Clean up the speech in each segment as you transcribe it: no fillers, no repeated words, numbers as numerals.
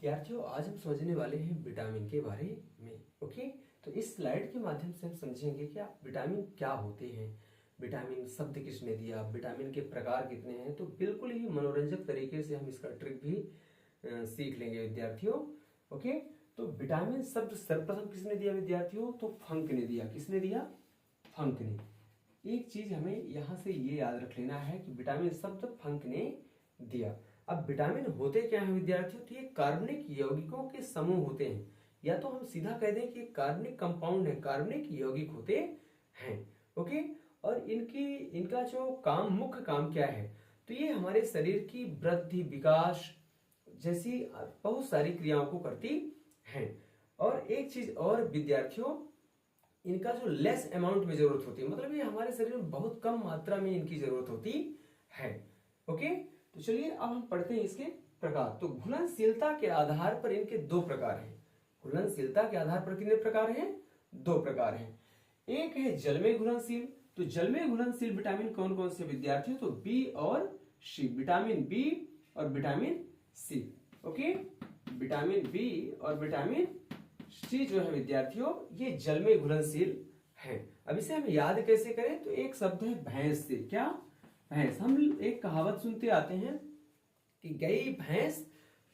विद्यार्थियों, आज हम समझने वाले हैं विटामिन के बारे में। ओके, तो इस स्लाइड के माध्यम से हम समझेंगे कि विटामिन क्या होते हैं, विटामिन शब्द किसने दिया, विटामिन के प्रकार कितने हैं। तो बिल्कुल ही मनोरंजक तरीके से हम इसका ट्रिक भी सीख लेंगे विद्यार्थियों। ओके, तो विटामिन शब्द सर्वप्रथम किसने दिया विद्यार्थियों? तो फंक ने दिया। किसने दिया? फंक ने। एक चीज हमें यहां से ये याद रख लेना है कि विटामिन शब्द फंक ने दिया। अब विटामिन होते क्या हैं विद्यार्थियों? तो ये कार्बनिक यौगिकों के समूह होते हैं, या तो हम सीधा कह दें कि कार्बनिक कंपाउंड है, कार्बनिक यौगिक होते हैं। ओके, और इनका जो काम, मुख्य काम क्या है? तो ये हमारे शरीर की वृद्धि, विकास जैसी बहुत सारी क्रियाओं को करती हैं। और एक चीज और विद्यार्थियों, इनका जो लेस अमाउंट में जरूरत होती है, मतलब ये हमारे शरीर में बहुत कम मात्रा में इनकी जरूरत होती है। ओके, तो चलिए अब हम पढ़ते हैं इसके प्रकार। तो घुलनशीलता के आधार पर इनके दो प्रकार हैं। घुलनशीलता के आधार पर कितने प्रकार हैं? दो प्रकार हैं। एक है जल में घुलनशील। तो जल में घुलनशील विटामिन कौन कौन से विद्यार्थियों? तो बी और सी, विटामिन बी और vitamin C. Okay, vitamin B और विटामिन सी जो है विद्यार्थियों, ये जल में घुलनशील है। अब इसे हम याद कैसे करें? तो एक शब्द है भैंस से। क्या? भैंस। हम एक कहावत सुनते आते हैं कि गई भैंस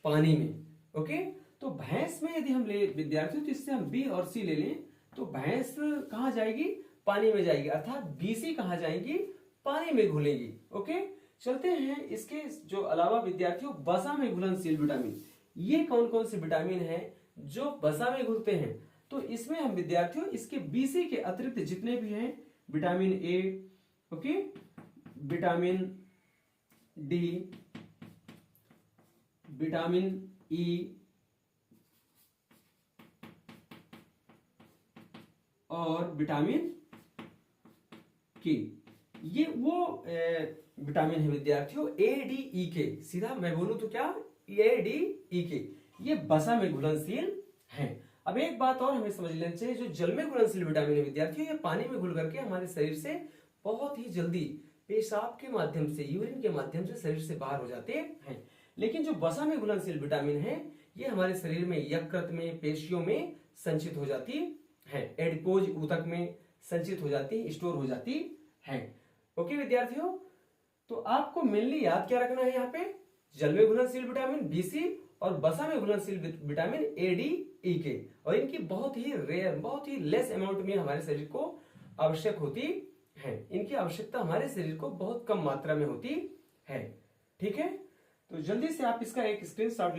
पानी में। ओके, तो भैंस में यदि हम ले विद्यार्थियों, तो इससे हम बी और सी ले लें तो भैंस कहां जाएगी? पानी में जाएगी, अर्थात बीसी कहां जाएगी? पानी में घुलेगी। ओके, चलते हैं इसके जो अलावा विद्यार्थियों, वसा में घुलनशील विटामिन। ये कौन कौन से विटामिन है जो वसा में घुलते हैं? तो इसमें हम विद्यार्थियों इसके बीसी के अतिरिक्त जितने भी हैं, vitamin A, okay, vitamin D, vitamin E और विटामिन के, ये वो विटामिन है विद्यार्थियों ए डी ई के। सीधा मैं बोलूं तो क्या? ए डी ई के, ये वसा में घुलनशील हैं। अब एक बात और हमें समझ लेना चाहिए, जो जल में घुलनशील विटामिन है विद्यार्थियों, ये पानी में घुल करके हमारे शरीर से बहुत ही जल्दी पेशाब के माध्यम से, यूरिन के माध्यम से शरीर से बाहर हो जाते हैं। लेकिन जो वसा में घुलनशील विटामिन है, ये हमारे शरीर में यकृत में, पेशियों में संचित हो जाती है, एडिपोज ऊतक में संचित हो जाती, स्टोर हो जाती है। ओके विद्यार्थियों, तो आपको मेनली याद क्या रखना है यहाँ पे? जल में घुलनशील विटामिन बीसी और वसा में घुलनशील विटामिन ए डी ई के, और इनकी बहुत ही रेयर, बहुत ही लेस अमाउंट में हमारे शरीर को आवश्यक होती है। इनकी आवश्यकता हमारे शरीर को बहुत कम मात्रा में होती है। ठीक है, तो जल्दी से आप इसका एक स्क्रीनशॉट